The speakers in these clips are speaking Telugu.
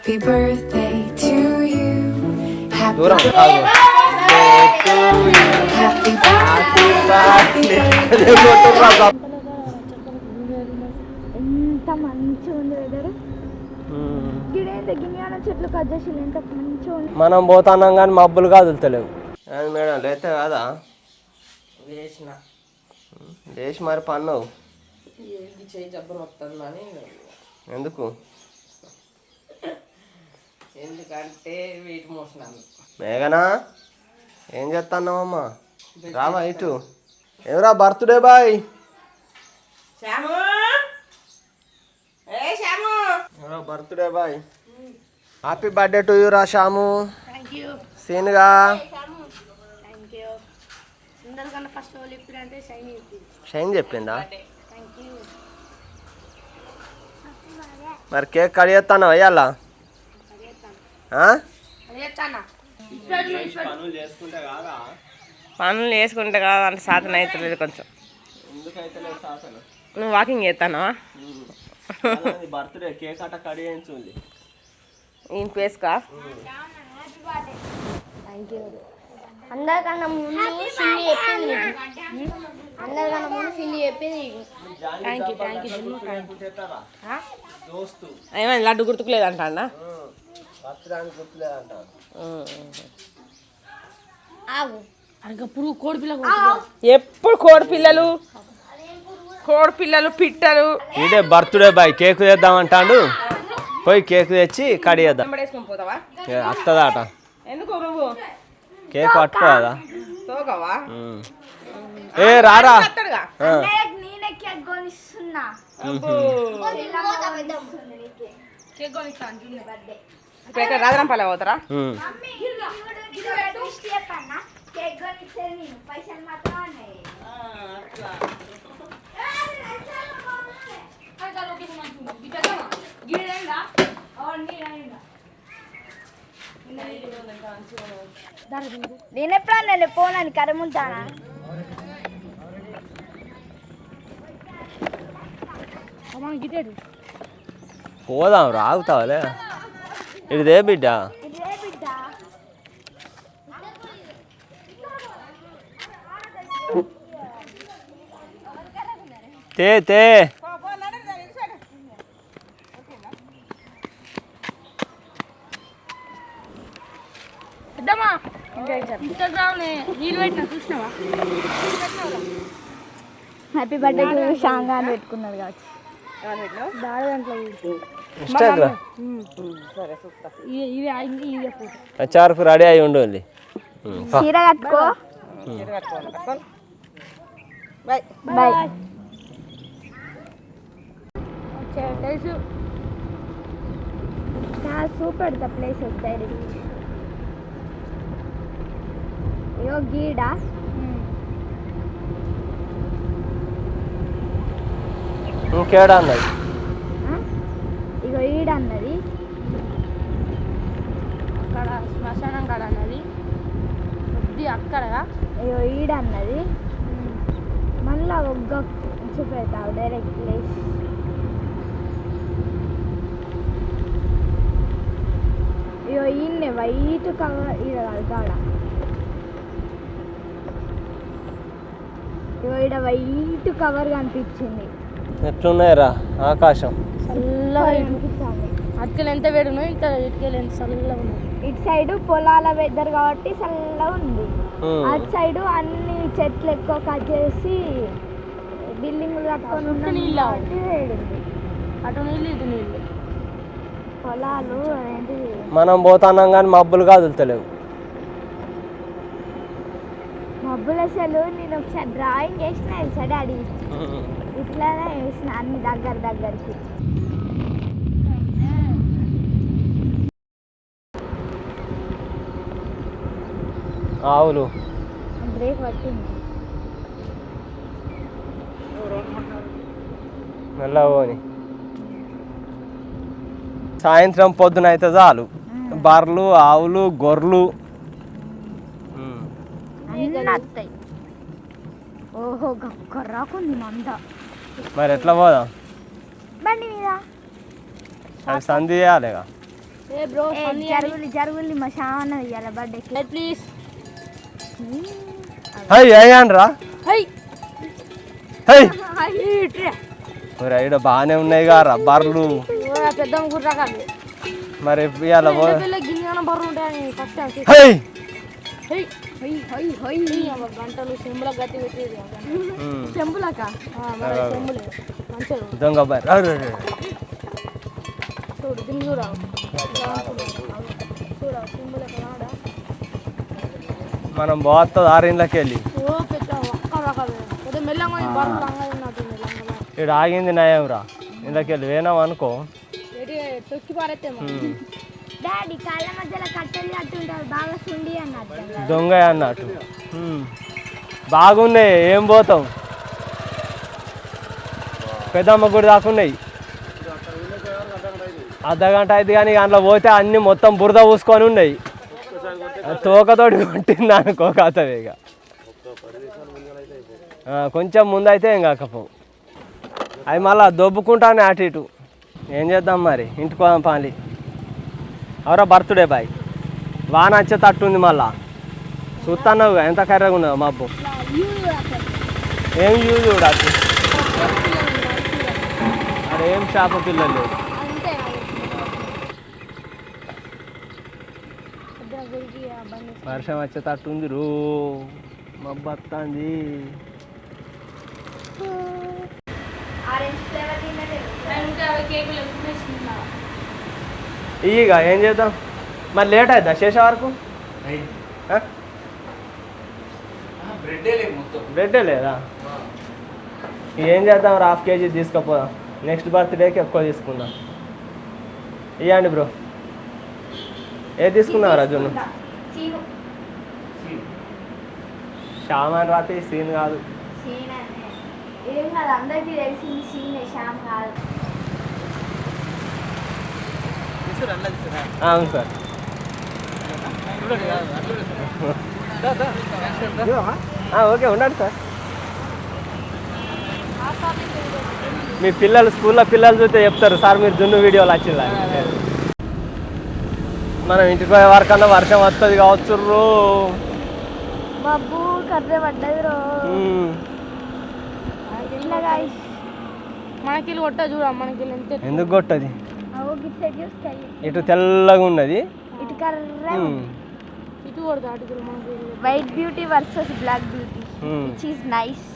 Happy birthday to you. Happy దూరం birthday to you. Happy birthday. ఎంత మంచిగా ఉంది వెదర్. గిడేంత గిన్నెల చెట్లు కట్ చేసి ఎంత మంచిగా ఉంది. మనం పోతున్నాం కానీ మబ్బులు కాదులుతలేవు. మేడం లేతే కాదా లేచి మరి పన్నావు చేయి జబ్బులు వస్తుందని. ఎందుకు? ఎందుకంటే వెయిట్ మోసినాను. మేఘనా ఏం చేస్తున్నావమ్మా? రామా ఇటు. ఎవరా బర్త్డే బాయ్? శ్యాము, ఏ శ్యాము, ఎవరా birthday boy? Happy birthday to you రా శ్యాము. సీన్గా అందరికన్నా ఫస్ట్ వాళ్ళు ఎప్పుడంటే షైన్ షైన్ చెప్పిందా? మరి కేక్ కట్ చేస్తాను అయ్యాలా? పనులు చేసుకుంటే కాదు అంటే సాధన అవుతలేదు కొంచెం. నువ్వు వాకింగ్ చేస్తానా? బర్త్డే కేక్ అట్ట కట్ చేయించుంది ఈయన పేస్కా. అందరికన్నా ముందు సిల్లి చెప్పింది. అందరికన్నా ముందు సిల్లి చెప్పింది. ఏమైంది? లడ్డు గుర్తుకులేదంట అన్న. ఎప్పుడు కోడిపిల్లలు పిట్టలు. ఇదే బర్త్డే బాయ్ కేక్ చేద్దామంటాడు. పోయి కేక్ తెచ్చి కట్ చేద్దాం. పోతావా? వస్తుందట. ఎందుకు నువ్వు కేక్ పట్టుకోదా? తోగవా? ఏ రారా. ఇప్పుడు ఎక్కడ రాజరాంపల్లి పోతారా? నేను ఎప్పుడన్నా పోనాను కరముంటానా? పోదాం రాగుతావులే. ఇదే బిడ్డ. తే తే హ్యాపీ బర్త్డే టు షాంగా అని పెట్టుకున్నాడు కావచ్చు. చారుకు రెడీ అయి ఉండు. చీర కట్టుకో. బాయ్. తెలుసు సూపర్ ద ప్లేస్ వస్తాయి. ఇగో గీడ ఇంకేడా అన్నది. ఇగో ఈడ అన్నది. అక్కడ శ్మశానం కాడ అన్నది. అక్కడ ఇగో ఈడ అన్నది. మళ్ళా ఒగ్గ చూపెడతావు డైరెక్ట్ ప్లేస్. ఇగో ఈయన్నే వైట్ కవర్ ఈడ కాడ. ఇగో ఈడ వైట్ కవర్ కనిపించింది. ఎట్లున్నాయిరా ఆకాశం? చల్లగా అనిపిస్తుంది. అటుకెళ్ళి ఎంత వేడి ఉన్నాయి, ఇంత ఇటుకెళ్ళి ఎంత చల్లగా ఉన్నాయి. ఇటు సైడ్ పొలాల వెదర్ కాబట్టి చల్లగా ఉంది. అటు సైడ్ అన్ని చెట్లు ఎక్కువ కట్ చేసి బిల్డింగ్లు కట్టుకొని ఉన్న నీళ్ళు కాబట్టి వేడింది. అటు నీళ్ళు ఇటు నీళ్ళు. పొలాలు ఏంటి మనం పోతున్నాం కానీ మబ్బులు కాదులుతలేవు. మబ్బులు అసలు నేను ఒకసారి డ్రాయింగ్ వేసిన తెలుసా డాడీ? ఇట్లానే వేసిన అన్ని దగ్గరికి. ఆవులు బ్రేక్ పట్టింది. మెల్లవని సాయంత్రం పొద్దున అయితే చాలు. బర్రెలు ఆవులు గొర్రెలు వస్తాయి. ఓహో గొర్రాకుంది మంద. మరి ఎట్లా పోదాం? బండి మీద అది సంధి చేయాలిగా. ఏ బ్రో జరుగులి మా శ్యామన్న ఇయ్యాల బర్త్డే ప్లీజ్. హై అయ్యాన్రా హై హై ఈడ బాగానే ఉన్నాయి గా రబ్బర్లు పెద్ద గుర్రాకాలు మరి ఇవాళ గిన్నె బర్రు ఉంటాయని ఫస్ట్ టైం. హై గంటలు చెంబుల గట్టి పెట్టేది చెంబులక చెంబులే మంచిగా దొంగ బాయ్ చూడు దీన్ని చూడవు చెంబులక మనం పోతుంది 6 ఇంట్లోకి వెళ్ళి ఓ పెద్ద ఒక్క రకాలు కొద్దిగా మెల్లగా బర్రు లంగా ఉన్నట్టుంది ఇక్కడ ఆగింది నయం రా ఇంట్లోకి వెళ్ళి వేనాం అనుకో తొక్కి పారేస్తేమో. డాడీ కాళ్ళ మధ్యలో కట్టెలు కట్టుంటారు బాగా సుండి అన్నట్టు దొంగ అన్నట్టు బాగున్నాయి. ఏం పోతాం పెద్దమ్మ గుడి దాకున్నాయి. అర్ధగంట అయితే కానీ అందులో పోతే అన్ని మొత్తం బురద పూసుకొని ఉన్నాయి. తోకతోటి కొట్టింది అనుకో కథ ఇక కొంచెం ముందైతే ఏం కాకపోవు. అవి మళ్ళీ దొబ్బుకుంటానే అటు ఇటు. ఏం చేద్దాం మరి ఇంటికి పోదాం పాలి. ఎవరో బర్త్డే బాయ్ వాన వచ్చే తట్టుంది మళ్ళా చూస్తున్నావు ఎంత కర్రగా ఉన్నావు మబ్బు. ఏం యూజ్ కూడా అక్కడ ఏం చేప పిల్లలు లేదు. వర్షం వచ్చే తట్టుంది రో మబ్బు వస్తుంది. ఇక ఏం చేద్దాం మరి లేట్ అవుతుందా చేసే వరకు? బ్రెడ్డే లేదా? ఏం చేద్దాం 1/2 kg తీసుకుపోదాం. నెక్స్ట్ బర్త్డేకి ఎక్కువ తీసుకుందాం. ఇవ్వండి బ్రో. ఏది తీసుకున్నావు రాజును? శ్యామని రాత్రి సీన్ కాదు. ఏం కాదు అందరికీ తెలిసింది సీనే శ్యామ్ కాదు. అవును సార్. ఓకే ఉండండి సార్. మీ పిల్లలు స్కూల్లో పిల్లలు చూస్తే చెప్తారు సార్ మీరు జున్ను వీడియోలు వచ్చిందా. మనం ఇంటికి పోయే వరకన్నా వర్షం వస్తుంది కావచ్చు. మబ్బు కర్రే పడ్డది రో. మనకి కొట్ట చూడ మనకి ఎందుకు కొట్టది? ఇటు ఇటు తెల్లగా ఉన్నది కర్ర ఇటు కొడతా అటు మనకి. White beauty versus black beauty which is nice.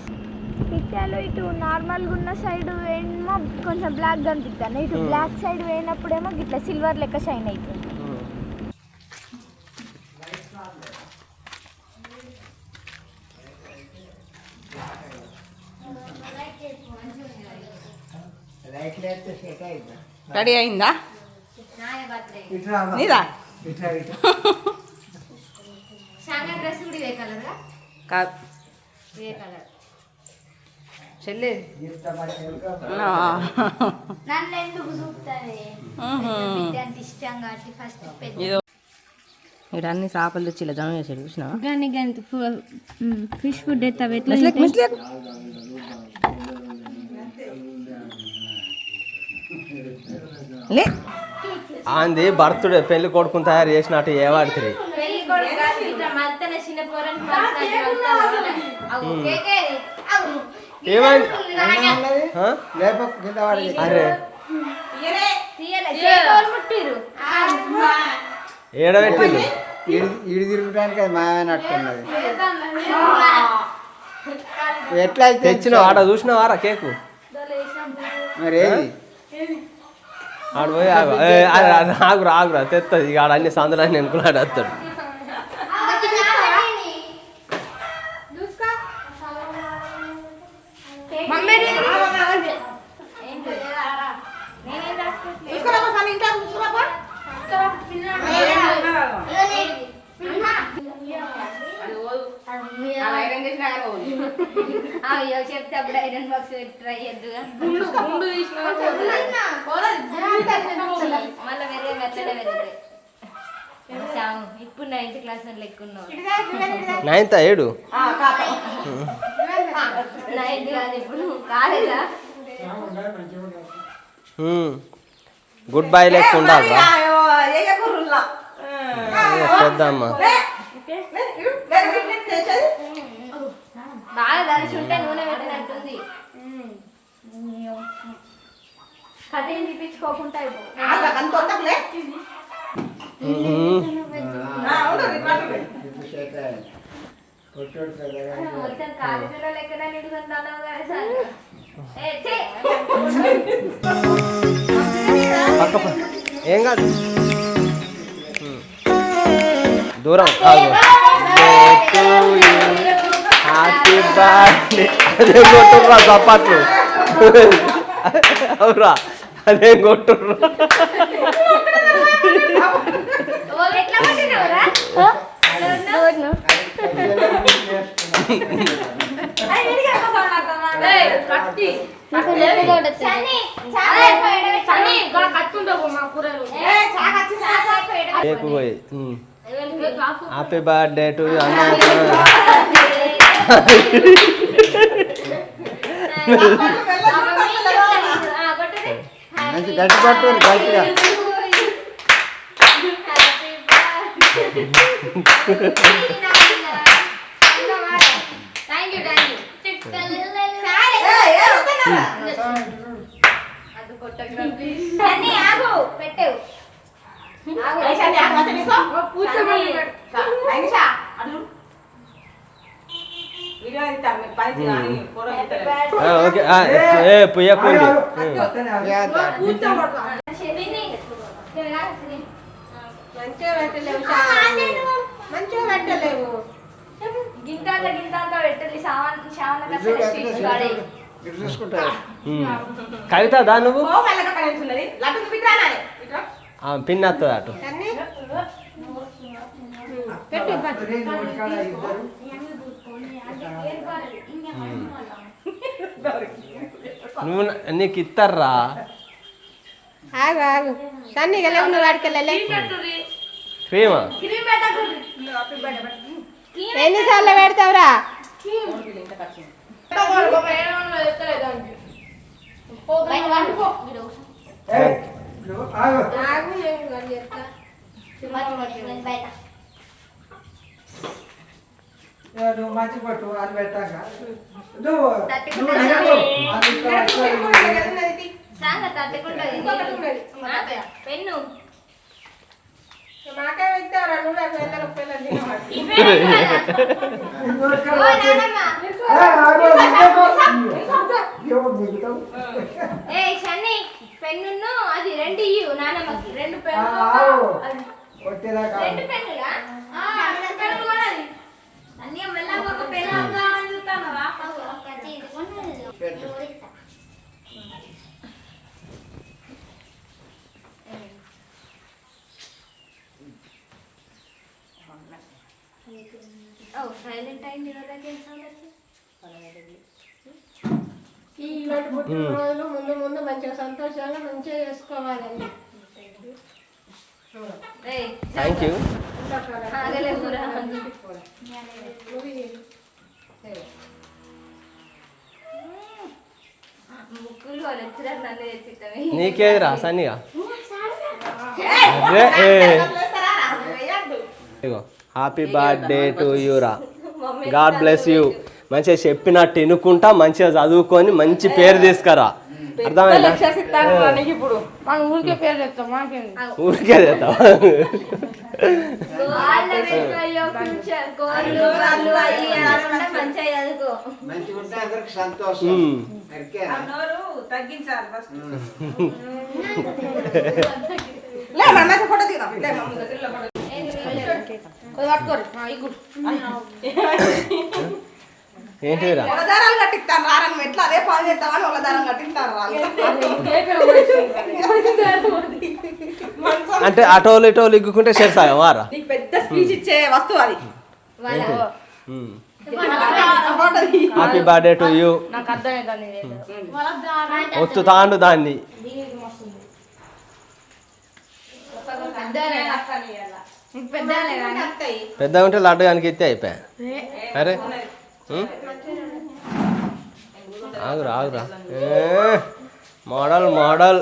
పిక్చర్లో ఇటు నార్మల్గా ఉన్న సైడ్ ఏమో కొంచెం బ్లాక్ కనిపిస్తాను. ఇటు బ్లాక్ సైడ్ వేయినప్పుడేమో ఇట్లా సిల్వర్ లెక్క షైన్ అవుతుంది. రెడీ అయిందా నీదా? కాదు చెల్లి నన్ను ఎందుకు చూపుతుంది ఇష్టం కాబట్టి ఫస్ట్ ఇక్కడ అన్ని చేపలు తెచ్చి ఇలా జమ చేసాడు చూసినావా? ఫిష్ ఫుడ్ అయితే అంది బర్త్డే పెళ్లి కొడుకుని తయారు చేసినట్టు ఏ వాడుతుంది. ఏమైంది? అరే ఏడబెట్టింది ఇడి తిరుగుడానికి అది మాయమైనట్టున్నది. ఎట్లా తెచ్చినావు ఆడ చూసినావారా కేకు? మరి ఏది ఆడు పోయి ఆగురా ఆగురా తెస్తుంది. ఇక ఆడ అన్ని సందులన్నీ అనుకున్నాడు వస్తాడు. చెప్తే అప్పుడు ఐరన్ బాక్స్ ట్రై చేద్దుగా మళ్ళీ వేరే మెత్తడే వెళ్తాయి. ఇప్పుడు 9th క్లాస్ లెక్కున్నావు. 9th 7 9th కాదు ఇప్పుడు కాలేజా. గుడ్ బై లెక్క ఉండాలి. పెద్దమ్మ బాగా దర్శి ఉంటే నూనె పెట్టినట్టుంది. కథేం చూపించుకోకుండా మొత్తం కాలేజీలో లెక్కన నిడుకుంటాను ఏం కాదు దూరం కాదు. హ్యాపీ బర్త్డే అదే కొట్టుర్రా చప్పట్లు అవురా అదే కొట్టుర్రా. పోయి హ్యాపీ బర్త్డే టు మంచి గట్టి పట్టు గట్టిగా. పెట్టేవు ఓకే పుయ్యకుండి గింత పెట్టాలి కవిత దా నువ్వు పిన్ వస్తుంది అటు నువ్వు నీకు ఇస్తారా ఆగు ఆగు సన్నీ గెలవు నువ్వు వాడికెళ్ళలే క్రీమా ఎన్నిసార్లు పెడతావురా నువ్వు మంచి పట్టు అది పెట్టాక పెన్ను పెన్ను అది రెండు ఇవ్వు నానమ్మకి రెండు పెన్నులా అన్నీ మెల్లగా ఒక పెన్ను అవుతామని చూస్తాను సైలెంట్ అయింది ఇలాంటి పుట్టినరోజులు ముందు ముందు మంచిగా సంతోషంగా మంచిగా చేసుకోవాలండి. Thank you. నీకేదిరా సన్నీగా హ్యాపీ బర్త్డే టు యూరా. God bless you. మంచిగా చెప్పినట్టు వినుకుంటా మంచిగా చదువుకొని మంచి పేరు తీసుకురా. అర్థమైందా? ఊరికే పేరు చెప్తాం ఊరికే చేస్తావా? ఏంటిరా అంటే అటోలు ఇటోలు ఇగ్గుకుంటే చేస్తాయా వారా? పెద్ద స్పీచ్ ఇచ్చే వస్తువు అది. Happy birthday to you. ఒత్తు తాండు దాన్ని. పెద్ద ఉంటే లడ్డు కనుక ఇస్తే అయిపోయా. అరే ఆగురా ఆగురా. Model model.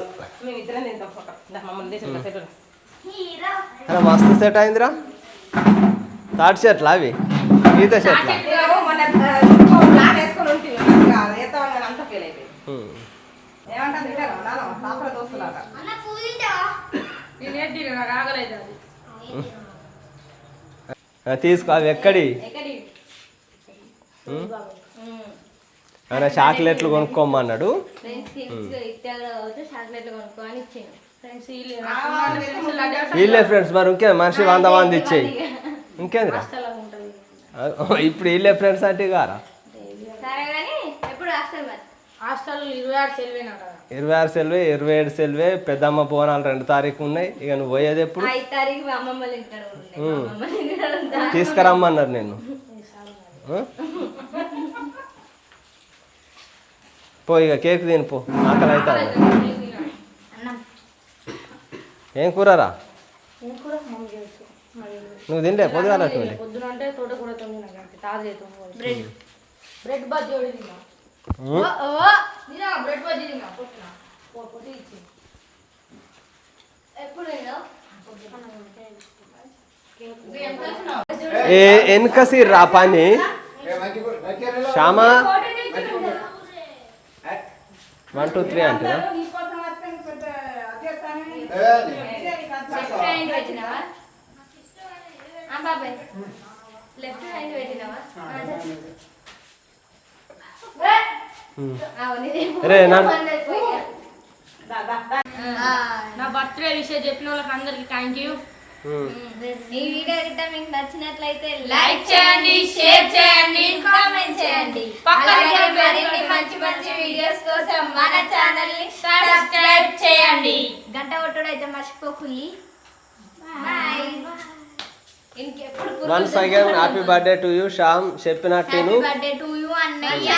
అరే మస్తు సెట్ అయిందిరా. తాటి చెట్లు అవి ఈత చెట్ల. మొన్న ప్లాన్ వేసుకొని ఉంటుంది అంతా ఫెయిల్ అయిపోయింది. ఏమంటారు తింటారు పాపల దోస్తులాగా. నేనేంటి నాకు ఆగలేదు అది. తీసుకో అవి ఎక్కడి ఆయన చాక్లెట్లు కొనుక్కోమన్నాడు. వీళ్ళే ఫ్రెండ్స్ మరి ఇంకే మనిషి 100 మంది ఇచ్చేయి ఇంకేందిరా. ఇప్పుడు వీళ్ళే ఫ్రెండ్స్ అంటే గారా. హాస్టల్ 26 సెలవేనట. 26 సెలవే 27 సెలవే. పెద్దమ్మ బోనాలు 2 తారీఖు ఉన్నాయి. ఇక నువ్వు పోయేది ఎప్పుడు? తీసుకురమ్మన్నారు నేను. పో ఇక కేక్ తినిపో, ఆకలి అవుతుంది. ఏం కూరరా? నువ్వు తింటే పొద్దుగాల పొద్దున అంటే తోటకూర బ్రెడ్ బజ్జీ తిన్నా. బ్రెడ్ బజ్జీ తిన్నా పొట్టి ఇచ్చి. వెనుక రా పని శ్యామా 1 2 3 అంటే రే నా బర్త్డే విషయం చెప్పిన వాళ్ళకి అందరికి థ్యాంక్ యూ. ఈ వీడియో గిట్ట మీకు నచ్చినట్లయితే లైక్ చేయండి, షేర్ చేయండి, కామెంట్ చేయండి. అలాగే మరిన్ని మంచి మంచి వీడియోస్ కోసం మన ఛానల్ ని సబ్స్క్రైబ్ చేయండి. గంట కొట్టుడు అయితే మర్చిపోకుల్లి. బాయ్. ఇంకెప్పుడు once again happy birthday to you Shyam. చెప్పినట్టు హ్యాపీ బర్త్డే టు యూ అన్నయ్య.